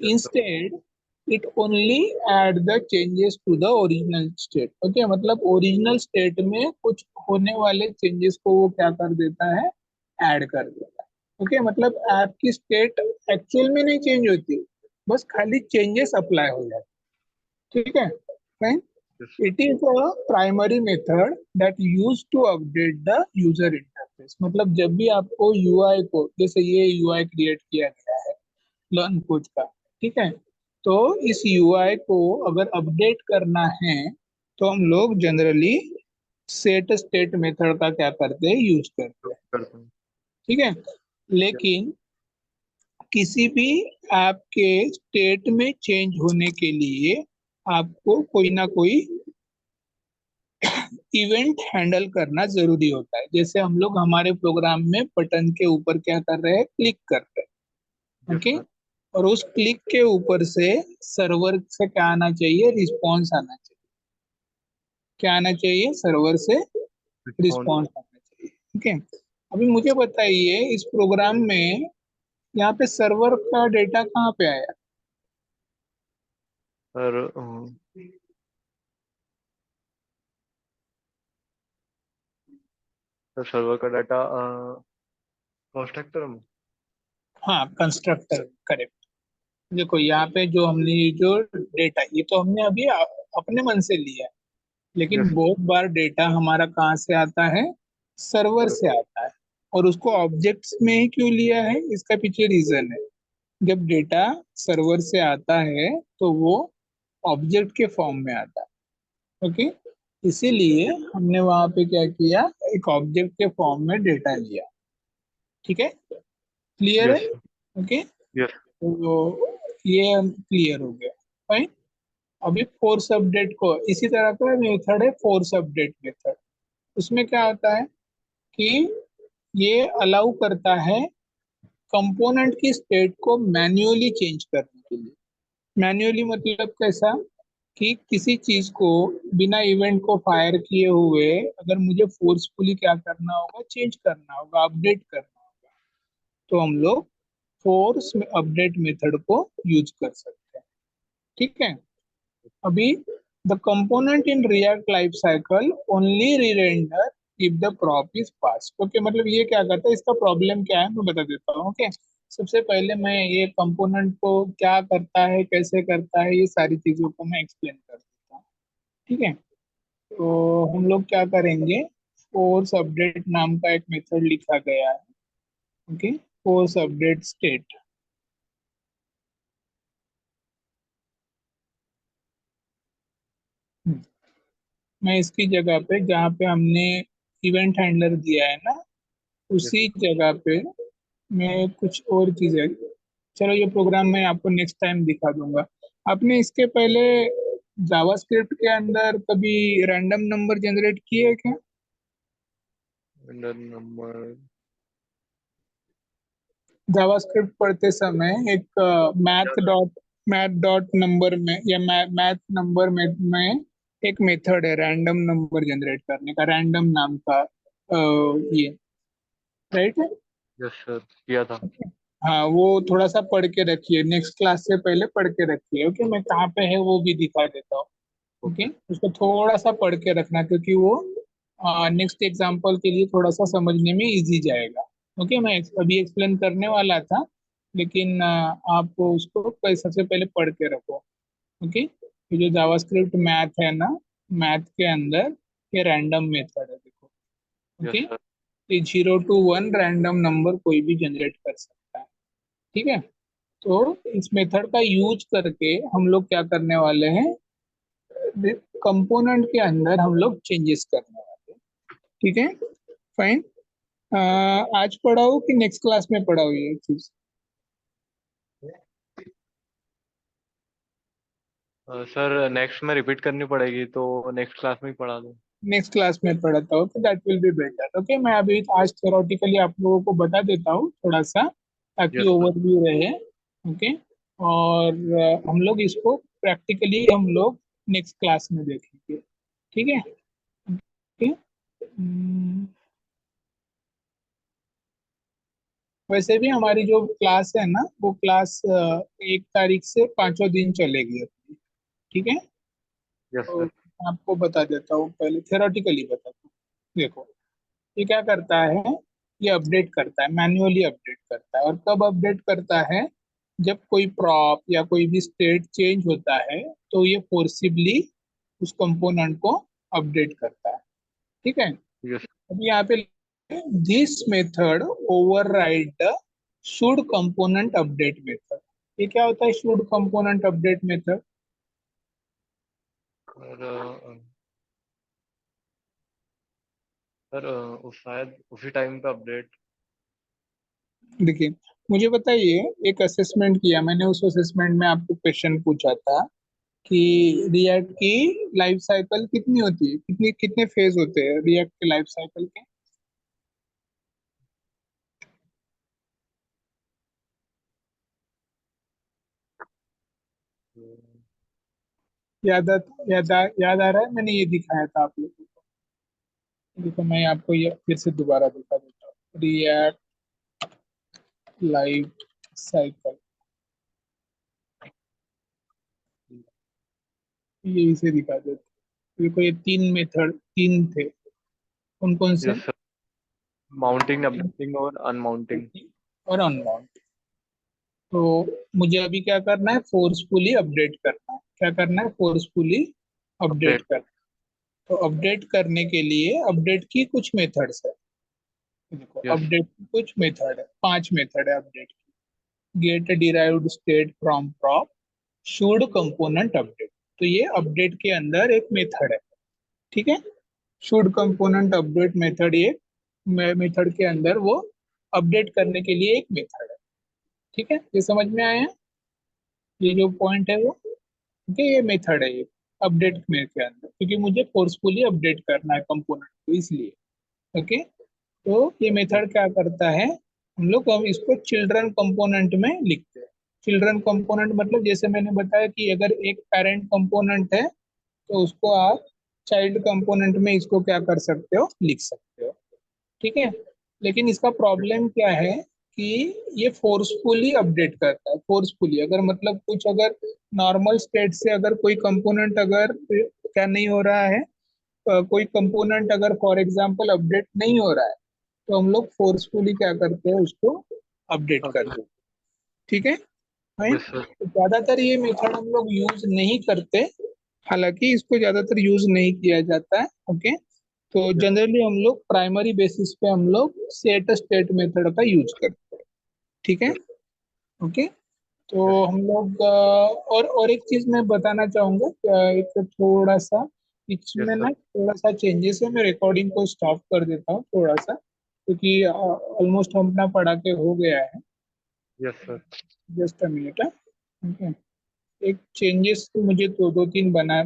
[SPEAKER 2] sir.
[SPEAKER 1] Instead it only add the changes to the original state. Okay, मतलब ओरिजिनल स्टेट में कुछ होने वाले चेंजेस को वो क्या कर देता है, ऐड कर देता है। ओके, मतलब आपकी स्टेट एक्चुअल में नहीं चेंज होती, बस खाली चेंजेस अप्लाई हो जाते ठीक है, fine.
[SPEAKER 2] yes,
[SPEAKER 1] it is a primary method that use to update the user interface. मतलब जब भी आपको यूआई को, जैसे ये यूआई क्रिएट किया गया है लर्न कोच का, ठीक है, तो इस यूआई को अगर अपडेट करना है तो हम लोग जनरली सेट स्टेट मेथड का क्या करते हैं, यूज करते हैं।
[SPEAKER 2] करता हूँ।
[SPEAKER 1] ठीक है,
[SPEAKER 2] Yes,
[SPEAKER 1] लेकिन किसी भी ऐप के स्टेट में चेंज होने के लिए आपको कोई ना कोई इवेंट हैंडल करना जरूरी होता है। जैसे हम लोग हमारे प्रोग्राम में बटन के ऊपर क्या कर रहे हैं, क्लिक कर रहे हैं,
[SPEAKER 2] yes
[SPEAKER 1] ओके।
[SPEAKER 2] sir,
[SPEAKER 1] और उस क्लिक के ऊपर से सर्वर से क्या आना चाहिए, रिस्पॉन्स आना चाहिए। क्या आना चाहिए, सर्वर से
[SPEAKER 2] response
[SPEAKER 1] रिस्पॉन्स आना चाहिए, ठीक है। अभी मुझे बताइए इस प्रोग्राम में यहाँ पे सर्वर का डेटा कहाँ पे आया।
[SPEAKER 2] सर, सर्वर का डाटा कंस्ट्रक्टर में।
[SPEAKER 1] हाँ, कंस्ट्रक्टर, करेक्ट। देखो यहाँ पे जो हमने ये जो डेटा, ये तो हमने अभी अपने मन से लिया है, लेकिन
[SPEAKER 2] यस
[SPEAKER 1] बहुत बार डेटा हमारा कहाँ से आता है, सर्वर
[SPEAKER 2] सर,
[SPEAKER 1] से आता है। और उसको ऑब्जेक्ट्स में ही क्यों लिया है, इसका पीछे रीजन है। जब डेटा सर्वर से आता है तो वो ऑब्जेक्ट के फॉर्म में आता है, ओके। इसीलिए हमने वहां पे क्या किया, एक ऑब्जेक्ट के फॉर्म में डेटा लिया। ठीक है, क्लियर है,
[SPEAKER 2] यस
[SPEAKER 1] ओके।
[SPEAKER 2] यस
[SPEAKER 1] तो ये क्लियर हो गया, फाइन। अभी फोर्स अपडेट को, इसी तरह का मेथड है फोर्स अपडेट मेथड। उसमें क्या होता है कि ये अलाउ करता है कंपोनेंट की स्टेट को मैन्युअली चेंज करने के लिए। मैन्युअली मतलब कैसा, कि किसी चीज को बिना इवेंट को फायर किए हुए अगर मुझे फोर्सफुली क्या करना होगा, चेंज करना होगा, अपडेट करना होगा, तो हम लोग फोर्स अपडेट मेथड को यूज कर सकते हैं। ठीक है, अभी the component in React life cycle only re-render if the prop is pass. Okay, मतलब ये क्या करता है, इसका प्रॉब्लम क्या है मैं बता देता हूँ, ओके। सबसे पहले मैं ये कंपोनेंट को क्या करता है, कैसे करता है, ये सारी चीजों को मैं एक्सप्लेन कर देता हूँ। ठीक है, तो हम लोग क्या करेंगे, फोर्स अपडेट नाम का एक मेथड लिखा गया है, ओके। फोर्स अपडेट स्टेट, मैं इसकी जगह पे जहाँ पे हमने इवेंट हैंडलर दिया है ना,
[SPEAKER 2] यस
[SPEAKER 1] उसी जगह पे मैं कुछ और चीजें, चलो ये प्रोग्राम मैं आपको नेक्स्ट टाइम दिखा दूंगा। आपने इसके पहले जावास्क्रिप्ट के अंदर कभी रैंडम नंबर जनरेट किए हैं क्या।
[SPEAKER 2] नंबर।
[SPEAKER 1] जावास्क्रिप्ट पढ़ते समय एक मैथ डॉट नंबर में या मैथ नंबर में एक मेथड है रैंडम नंबर जनरेट करने का, रैंडम नाम का, ये राइट है।
[SPEAKER 2] यस सर, किया था।
[SPEAKER 1] हाँ, वो थोड़ा सा पढ़ के रखिए, नेक्स्ट क्लास से पहले पढ़ के रखिए, ओके। मैं कहाँ पे है वो भी दिखा देता हूँ, ओके।
[SPEAKER 2] ओके।
[SPEAKER 1] उसको थोड़ा सा पढ़ के रखना, क्योंकि वो नेक्स्ट एग्जाम्पल के लिए थोड़ा सा समझने में इजी जाएगा। ओके, मैं अभी एक्सप्लेन करने वाला था, लेकिन आप उसको सबसे पहले पढ़ के रखो, ओके। ये जो जावास्क्रिप्ट मैथ है ना, मैथ के अंदर ये रैंडम मेथड है, देखो, ओके।
[SPEAKER 2] Yes sir.
[SPEAKER 1] ये 0 to 1 रैंडम नंबर कोई भी जनरेट कर सकता है। ठीक है, तो इस मेथड का यूज करके हम लोग क्या करने वाले हैं, कंपोनेंट के अंदर हम लोग चेंजेस करने वाले हैं। ठीक है, फाइन। आज पढ़ाओ कि नेक्स्ट क्लास में पढ़ाओ ये चीज।
[SPEAKER 2] सर नेक्स्ट में रिपीट करनी पड़ेगी तो नेक्स्ट क्लास में ही पढ़ा दो।
[SPEAKER 1] नेक्स्ट क्लास में पढ़ाता हूँ, तो that will be better, okay. मैं अभी आज थ्योरेटिकली आप लोगों को बता देता हूँ थोड़ा सा, ताकि
[SPEAKER 2] यस सर।
[SPEAKER 1] ओवरव्यू रहे, ओके। और हम लोग इसको प्रैक्टिकली हम लोग नेक्स्ट क्लास में देखेंगे। ठीक है, ओके। वैसे भी हमारी जो क्लास है ना, वो क्लास 1 तारीख से पांचों दिन चलेगी अपनी। ठीक है,
[SPEAKER 2] यस
[SPEAKER 1] तो
[SPEAKER 2] सर।
[SPEAKER 1] मैं आपको बता देता हूँ, पहले थ्योरेटिकली बताता हूँ। देखो, ये क्या करता है, ये अपडेट करता है, मैन्युअली अपडेट करता है। और कब अपडेट करता है, जब कोई प्रॉप या कोई भी स्टेट चेंज होता है, तो ये फोर्सिबली उस कंपोनेंट को अपडेट करता है। ठीक है,
[SPEAKER 2] यस
[SPEAKER 1] अभी यहाँ पे this method override the should component update method. ये क्या होता है should component update method?
[SPEAKER 2] Sir. Sir उस शायद उसी टाइम पे अपडेट।
[SPEAKER 1] देखिए, मुझे बताइए, एक असेसमेंट किया मैंने, उस असेसमेंट में आपको क्वेश्चन पूछा था कि रिएक्ट की लाइफ साइकिल कितनी होती है, कितनी कितने फेज होते हैं रिएक्ट के लाइफ साइकिल के? याद आ रहा है, मैंने ये दिखाया था आप लोगों को। देखो मैं आपको ये फिर से दोबारा दिखा देता हूँ, रिएक्ट लाइफ साइकिल, ये इसे दिखा देते हैं। देखो ये तीन मेथड, तीन थे, कौन कौन से?
[SPEAKER 2] Yes sir. माउंटिंग, अपडेटिंग और अनमाउंटिंग।
[SPEAKER 1] और अनबाउंड। तो मुझे अभी क्या करना है, फोर्सफुली अपडेट करना है। क्या करना है, फोर्सफुली अपडेट
[SPEAKER 2] अपडेट।
[SPEAKER 1] करना है। तो अपडेट करने के लिए अपडेट की कुछ मेथड्स है। देखो
[SPEAKER 2] यस।
[SPEAKER 1] अपडेट की कुछ मेथड है, 5 मेथड है अपडेट की। Get derived state from prop, should component update. तो ये अपडेट के अंदर एक मेथड है। ठीक है, शुड कंपोनेंट अपडेट मेथड, ये मेथड के अंदर वो अपडेट करने के लिए एक मेथड है। ठीक है, ये समझ में आया? ये जो पॉइंट है वो, ओके, ये मेथड है ये अपडेट में के अंदर, क्योंकि मुझे फोर्सफुली अपडेट करना है कंपोनेंट को, इसलिए। ओके, तो ये मेथड क्या करता है, हम इसको चिल्ड्रन कंपोनेंट में लिखते हैं। चिल्ड्रन कंपोनेंट मतलब जैसे मैंने बताया कि अगर एक पेरेंट कंपोनेंट है तो उसको आप चाइल्ड कंपोनेंट में इसको क्या कर सकते हो, लिख सकते हो। ठीक है, लेकिन इसका प्रॉब्लम क्या है कि ये फोर्सफुली अपडेट करता है। फोर्सफुली अगर मतलब कुछ अगर नॉर्मल स्टेट से अगर कोई कंपोनेंट अगर क्या नहीं हो रहा है, कोई कंपोनेंट अगर फॉर एग्जांपल अपडेट नहीं हो रहा है, तो हम लोग फोर्सफुली क्या करते हैं, उसको अपडेट करते हैं। ठीक है फाइन।
[SPEAKER 2] Yes sir.
[SPEAKER 1] तो ज्यादातर ये मेथड हम लोग यूज नहीं करते, हालांकि इसको ज्यादातर यूज नहीं किया जाता है। ओके, तो जनरली हम लोग प्राइमरी बेसिस पे हम लोग सेट स्टेट मेथड का यूज करते हैं। ठीक है, ओके। तो
[SPEAKER 2] यस
[SPEAKER 1] हम लोग और एक चीज मैं बताना चाहूंगा, एक थोड़ा सा
[SPEAKER 2] यस
[SPEAKER 1] इसमें
[SPEAKER 2] सर।
[SPEAKER 1] ना थोड़ा सा चेंजेस है। मैं रिकॉर्डिंग को स्टॉप कर देता हूँ थोड़ा सा, क्योंकि ऑलमोस्ट हम अपना पढ़ा के हो गया है।
[SPEAKER 2] Yes sir.
[SPEAKER 1] Just a minute है। ओके, एक चेंजेस तो मुझे दो दो तीन बना